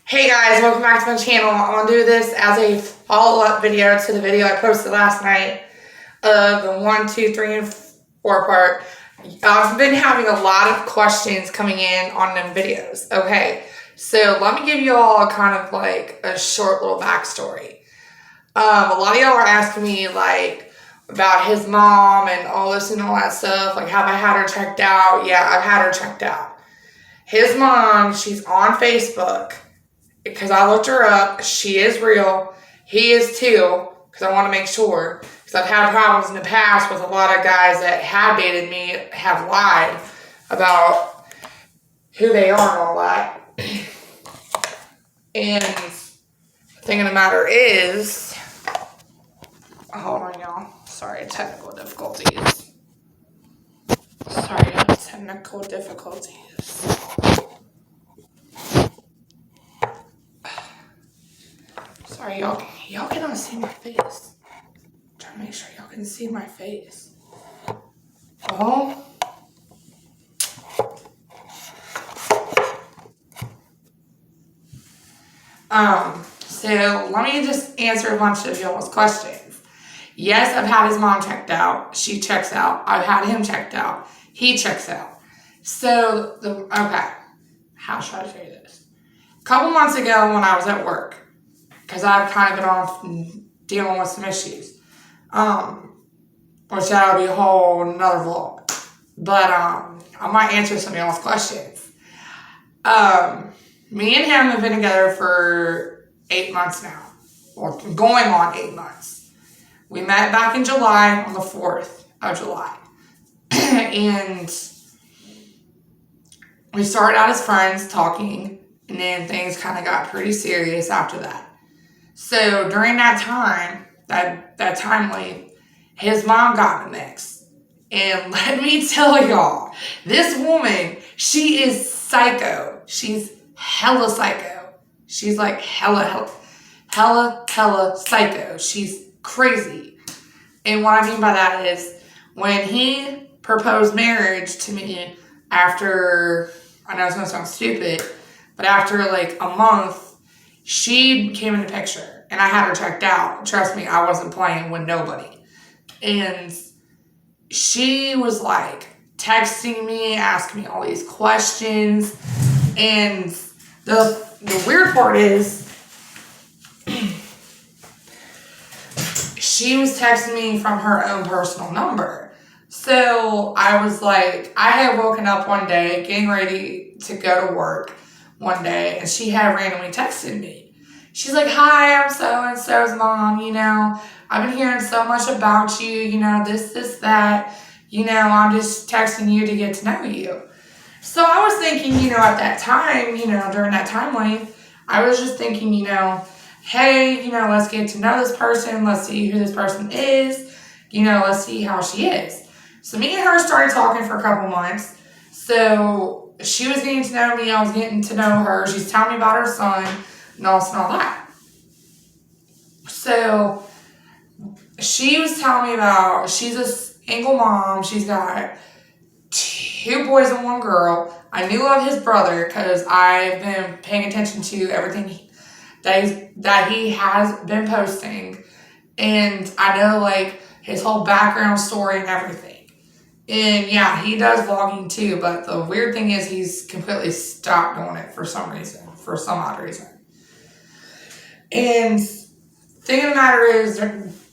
Hey guys, welcome back to my channel. I'm going to do this as a follow-up video to the video I posted last night of the 1, 2, 3, and 4 part. I've been having a lot of questions coming in on them videos. Okay, so let me give you all kind of like a short little backstory. A lot of y'all are asking me like about his mom and all this and all that stuff. Like, have I had her checked out? Yeah, I've had her checked out. His mom, she's on Facebook. Because I looked her up, she is real. He is too, because I want to make sure. Because I've had problems in the past with a lot of guys that have dated me, have lied about who they are and all that. And the thing of the matter is, hold on y'all, sorry, technical difficulties. Sorry, y'all cannot see my face. I'm trying to make sure y'all can see my face. Oh. So let me just answer a bunch of y'all's questions. Yes, I've had his mom checked out. She checks out. I've had him checked out. He checks out. So, okay. How should I say this? A couple months ago when I was at work, because I've kind of been off dealing with some issues, which that'll be a whole another vlog. But I might answer some of y'all's questions. Me and him have been together for 8 months now, or going on 8 months. We met back in July, on the 4th of July. And we started out as friends talking, and then things kind of got pretty serious after that. So during that time, that time length, his mom got in the mix. And let me tell y'all, this woman, she is psycho. She's hella psycho. She's like hella psycho. She's crazy. And what I mean by that is, when he proposed marriage to me after, I know it's gonna sound stupid, but after like a month, she came in the picture and I had her checked out. Trust me, I wasn't playing with nobody. And she was like texting me, asking me all these questions. And the weird part is, she was texting me from her own personal number. So I was like, I had woken up one day, getting ready to go to work one day, and she had randomly texted me. She's like, hi, I'm so-and-so's mom, I've been hearing so much about you, this, that, I'm just texting you to get to know you. So I was thinking, at that time, during that time length, I was just thinking, hey, let's get to know this person. Let's see who this person is. Let's see how she is. So me and her started talking for a couple months. So she was getting to know me. I was getting to know her. She's telling me about her son and all that. So she was telling me about, she's a single mom. She's got 2 boys and 1 girl. I knew of his brother because I've been paying attention to everything that he has been posting, and I know like his whole background story and everything. And yeah, he does vlogging too, but the weird thing is he's completely stopped doing it for some odd reason. And thing of the matter is,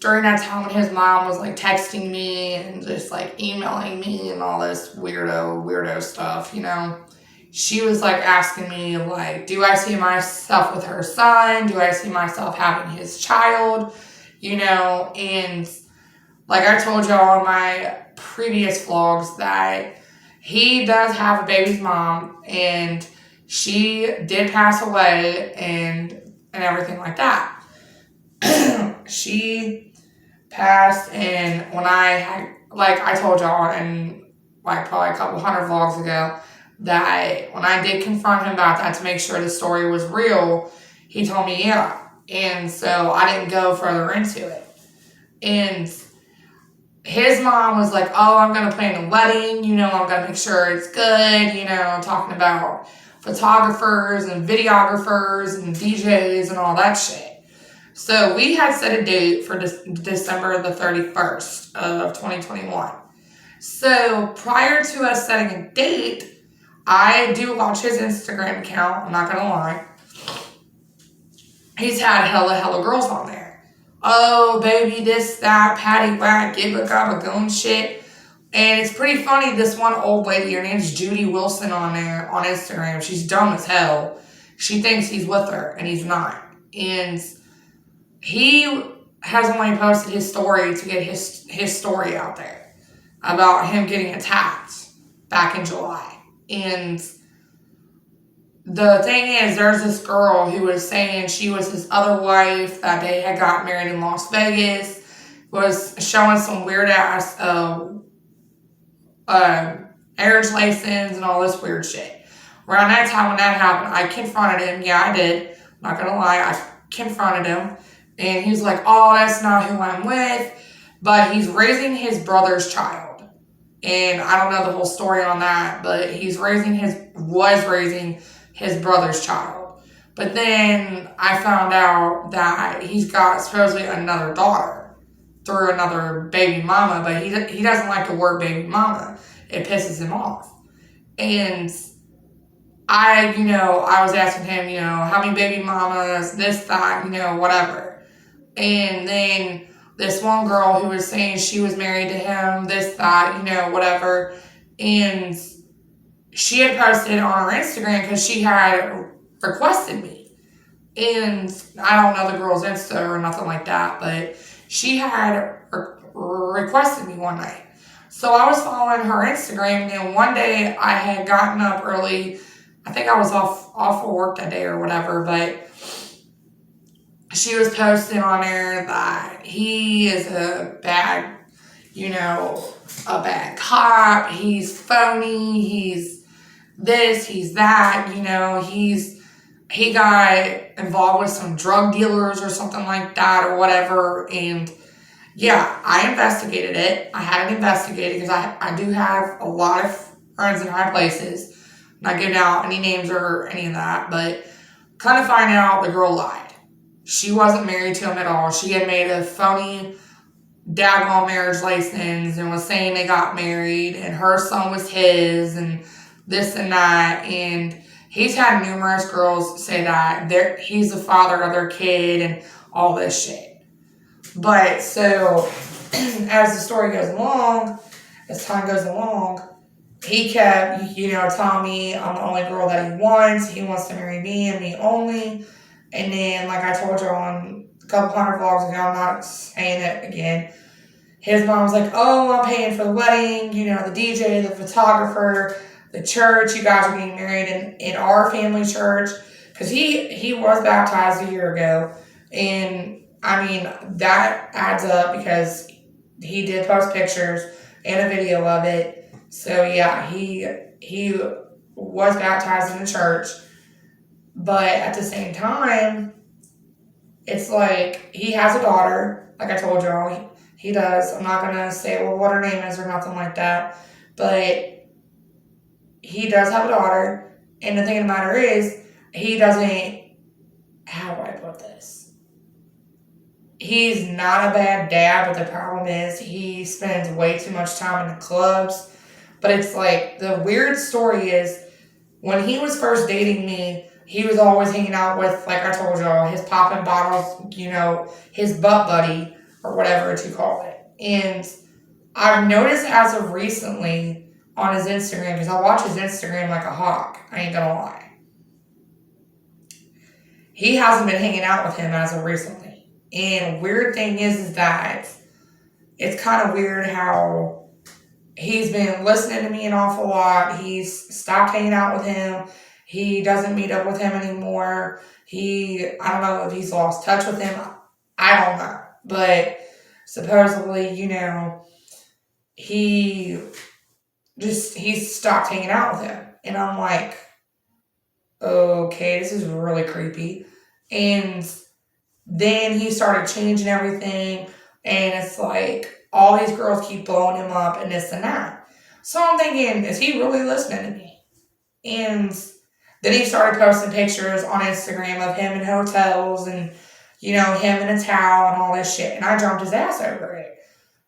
during that time when his mom was like texting me and just like emailing me and all this weirdo stuff, she was like asking me like, do I see myself with her son? Do I see myself having his child? And like I told y'all in my previous vlogs that he does have a baby's mom, and she did pass away and everything like that. She passed, and when I told y'all in like probably a couple hundred vlogs ago, that when I did confront him about that to make sure the story was real, he told me yeah. And so I didn't go further into it. And his mom was like, oh, I'm going to plan a wedding, I'm going to make sure it's good, talking about photographers and videographers and DJs and all that shit. So we had set a date for December the 31st of 2021. So prior to us setting a date, I do watch his Instagram account, I'm not gonna lie. He's had hella girls on there. Oh, baby, this, that, patty whack, gibba gabba goon shit. And it's pretty funny, this one old lady, her name's Judy Wilson on there on Instagram. She's dumb as hell. She thinks he's with her, and he's not. And he has only posted his story to get his story out there about him getting attacked back in July. And the thing is, there's this girl who was saying she was his other wife, that they had got married in Las Vegas, was showing some weird ass marriage license and all this weird shit. Around that time when that happened, I confronted him. Yeah, I did. I'm not gonna lie, I confronted him. And he was like, oh, that's not who I'm with. But he's raising his brother's child. And I don't know the whole story on that, but was raising his brother's child. But then I found out that he's got supposedly another daughter through another baby mama, but he doesn't like the word baby mama. It pisses him off. And I was asking him, how many baby mamas, this, that, whatever. And then this one girl who was saying she was married to him, this, that, whatever. And she had posted on her Instagram because she had requested me. And I don't know the girl's Insta or nothing like that, but she had requested me one night. So I was following her Instagram, and then one day I had gotten up early. I think I was off of work that day or whatever, but she was posting on there that he is a bad cop, he's phony, he's this, he's that, he got involved with some drug dealers or something like that or whatever. And yeah, I investigated it. I had it investigated because I do have a lot of friends in high places. I'm not giving out any names or any of that, but kind of find out the girl lied. She wasn't married to him at all. She had made a phony daggone marriage license and was saying they got married and her son was his and this and that. And he's had numerous girls say that he's the father of their kid and all this shit. But so as the story goes along, as time goes along, he kept, telling me I'm the only girl that he wants. He wants to marry me and me only. And then, like I told you on a couple hundred vlogs ago, I'm not saying it again, his mom was like, oh, I'm paying for the wedding, the DJ, the photographer, the church, you guys are getting married in our family church. Because he was baptized a year ago. And, I mean, that adds up because he did post pictures and a video of it. So, yeah, he was baptized in the church. But at the same time, it's like he has a daughter, like I told y'all. He does. I'm not going to say what her name is or nothing like that. But he does have a daughter. And the thing of the matter is, he doesn't, how do I put this? He's not a bad dad, but the problem is he spends way too much time in the clubs. But it's like, the weird story is, when he was first dating me, he was always hanging out with, like I told y'all, his popping bottles, his butt buddy, or whatever to call it. And I've noticed as of recently on his Instagram, because I watch his Instagram like a hawk, I ain't gonna lie. He hasn't been hanging out with him as of recently. And weird thing is that it's kind of weird how he's been listening to me an awful lot. He's stopped hanging out with him. He doesn't meet up with him anymore. I don't know if he's lost touch with him. I don't know. But supposedly, he stopped hanging out with him. And I'm like, okay, this is really creepy. And then he started changing everything. And it's like, all these girls keep blowing him up and this and that. So I'm thinking, is he really listening to me? And Then he started posting pictures on Instagram of him in hotels and, him in a towel and all this shit. And I jumped his ass over it.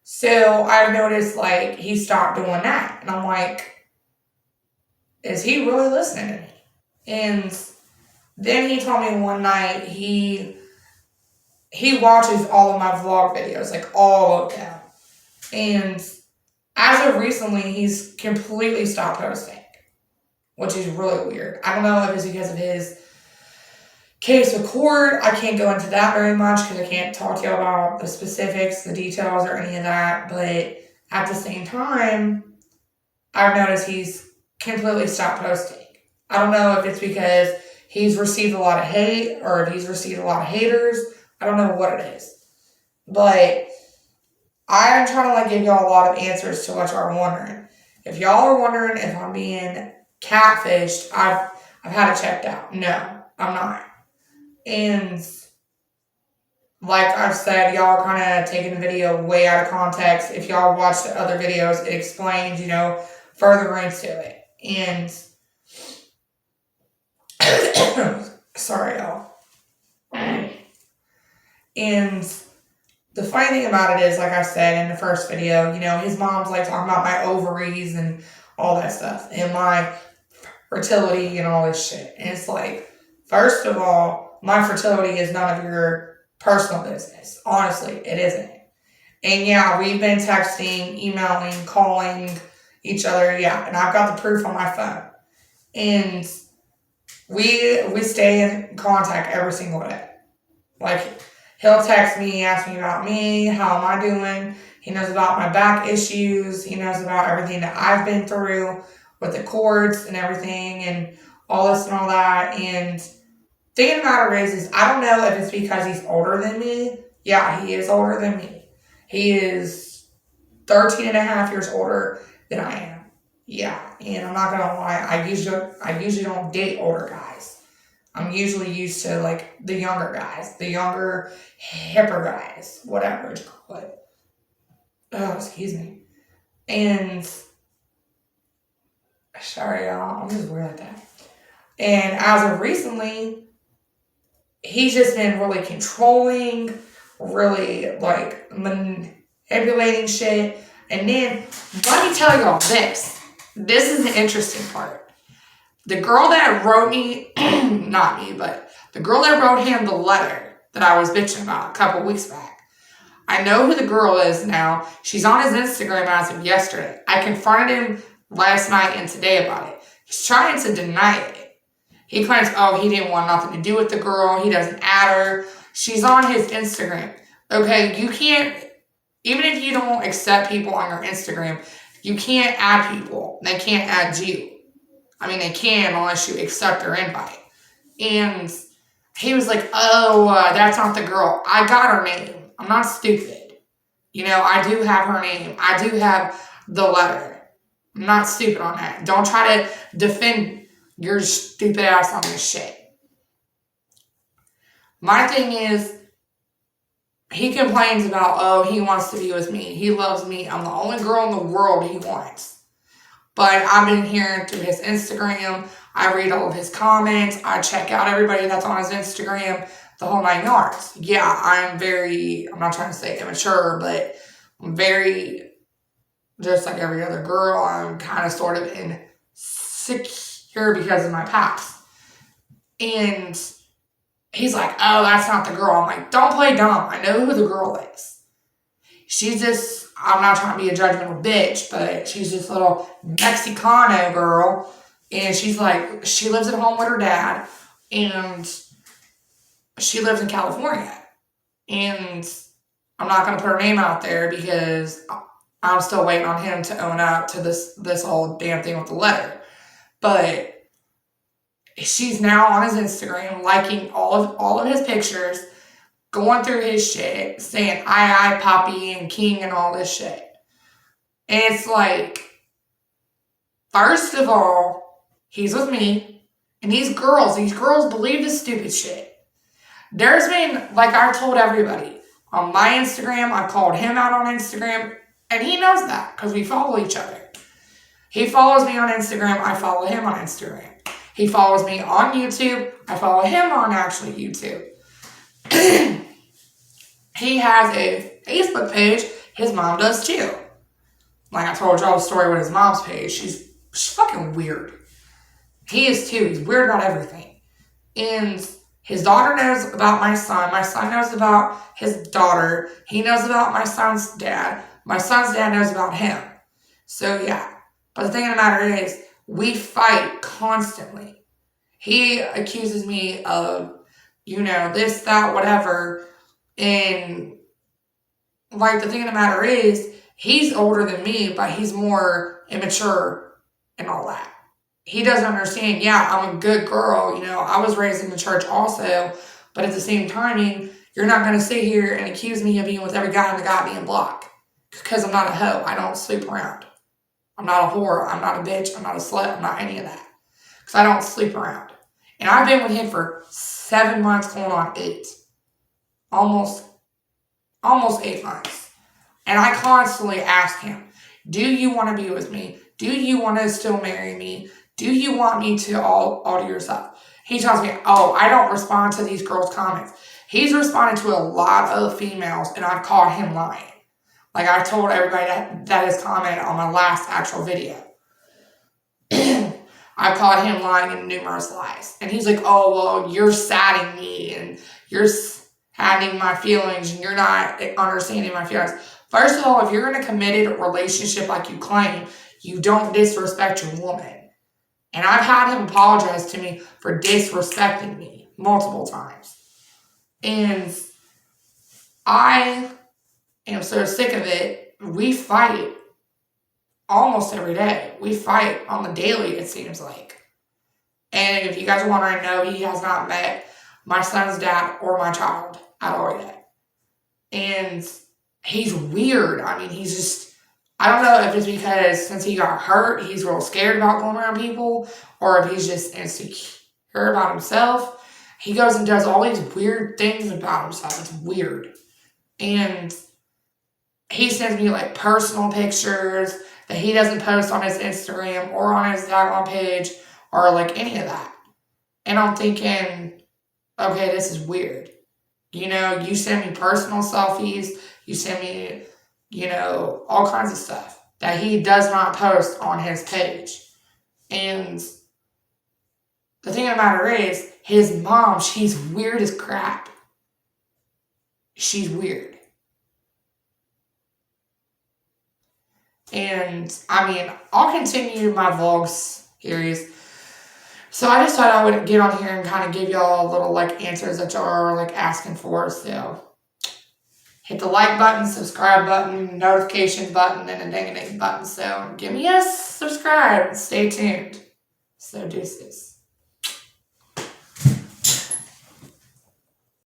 So I've noticed, like, he stopped doing that. And I'm like, is he really listening to me? And then he told me one night he watches all of my vlog videos, like all of them. And as of recently, he's completely stopped posting, which is really weird. I don't know if it's because of his case with court. I can't go into that very much because I can't talk to you about the specifics, the details, or any of that. But at the same time, I've noticed he's completely stopped posting. I don't know if it's because he's received a lot of hate or if he's received a lot of haters. I don't know what it is. But I'm trying to give y'all a lot of answers to what y'all are wondering. If y'all are wondering if I'm being catfished, I've had it checked out. No, I'm not. And like I've said, y'all are kind of taking the video way out of context. If y'all watch the other videos, it explains, further into it. And sorry, y'all. And the funny thing about it is, like I said in the first video, his mom's like talking about my ovaries and all that stuff and my fertility and all this shit. And it's like, first of all, my fertility is none of your personal business. Honestly, it isn't. And yeah, we've been texting, emailing, calling each other. Yeah, and I've got the proof on my phone. And we stay in contact every single day. Like, he'll text me, ask me about me, how am I doing? He knows about my back issues. He knows about everything that I've been through with the courts and everything and all this and all that. And the thing of the matter is I don't know if it's because he's older than me. Yeah, he is older than me. He is 13 and a half years older than I am. Yeah, and I'm not going to lie, I usually don't date older guys. I'm usually used to, the younger guys, the younger, hipper guys, whatever you call it. Oh, excuse me. And, sorry, y'all, I'm just weird like that. And as of recently, he's just been really controlling, really, manipulating shit. And then, let me tell y'all this. This is the interesting part. The girl that wrote me, not me, but the girl that wrote him the letter that I was bitching about a couple weeks back. I know who the girl is now. She's on his Instagram as of yesterday. I confronted him last night and today about it. He's trying to deny it. He claims, he didn't want nothing to do with the girl. He doesn't add her. She's on his Instagram. Okay, you can't, even if you don't accept people on your Instagram, you can't add people. They can't add you. I mean, they can unless you accept their invite. And he was like, that's not the girl. I got her name. I'm not stupid. I do have her name. I do have the letter. I'm not stupid on that. Don't try to defend your stupid ass on this shit. My thing is, he complains about, he wants to be with me. He loves me. I'm the only girl in the world he wants. But I've been hearing through his Instagram. I read all of his comments. I check out everybody that's on his Instagram. The whole 9 yards. Yeah, I'm not trying to say immature, but I'm very, just like every other girl, I'm kind of sort of insecure because of my past. And he's like, that's not the girl. I'm like, don't play dumb. I know who the girl is. She's just, I'm not trying to be a judgmental bitch, but she's this little Mexicano girl. And she's like, she lives at home with her dad. And she lives in California. And I'm not going to put her name out there because I'm still waiting on him to own up to this whole damn thing with the letter. But she's now on his Instagram, liking all of his pictures, going through his shit, saying I, Poppy, and King, and all this shit. And it's like, first of all, he's with me, and these girls believe this stupid shit. There's been, like I told everybody, on my Instagram, I called him out on Instagram, and he knows that, because we follow each other. He follows me on Instagram, I follow him on Instagram. He follows me on YouTube. I follow him on actually YouTube. He has a Facebook page. His mom does too. Like I told y'all the story with his mom's page. She's fucking weird. He is too. He's weird about everything. And his daughter knows about my son. My son knows about his daughter. He knows about my son's dad. My son's dad knows about him. So yeah. But the thing of the matter is, we fight constantly. He accuses me of, this, that, whatever. And like the thing of the matter is, he's older than me, but he's more immature and all that. He doesn't understand, yeah, I'm a good girl, I was raised in the church also, but at the same time, you're not going to sit here and accuse me of being with every guy on the goddamn block. Because I'm not a hoe. I don't sleep around. I'm not a whore. I'm not a bitch. I'm not a slut. I'm not any of that. Because I don't sleep around. And I've been with him for 7 months going on 8. Almost 8 months. And I constantly ask him, do you want to be with me? Do you want to still marry me? Do you want me to alter yourself? He tells me, oh, I don't respond to these girls' comments. He's responded to a lot of females, and I've caught him lying. Like I told everybody that has commented on my last actual video. I caught him lying in numerous lies. And he's like, oh, well, you're sadding me, and you're sadding my feelings, and you're not understanding my feelings. First of all, if you're in a committed relationship like you claim, you don't disrespect your woman. And I've had him apologize to me for disrespecting me multiple times. And I am so sick of it. We fight almost every day. We fight on the daily, it seems like. And if you guys are wondering, no, he has not met my son's dad or my child at all yet. And he's weird. I mean, he's just... I don't know if it's because since he got hurt, he's real scared about going around people, or if he's just insecure about himself. He goes and does all these weird things about himself. It's weird. And he sends me like personal pictures that he doesn't post on his Instagram or on his daggone page or like any of that. And I'm thinking, okay, this is weird. You send me personal selfies. You send me... all kinds of stuff that he does not post on his page. And the thing of the matter is, his mom, she's weird as crap. She's weird. And, I'll continue my vlogs series. So I just thought I would get on here and kind of give y'all little, answers that y'all are, asking for, so... Hit the like button, subscribe button, notification button, and a ding-a-ding button. So give me a subscribe and stay tuned. So deuces.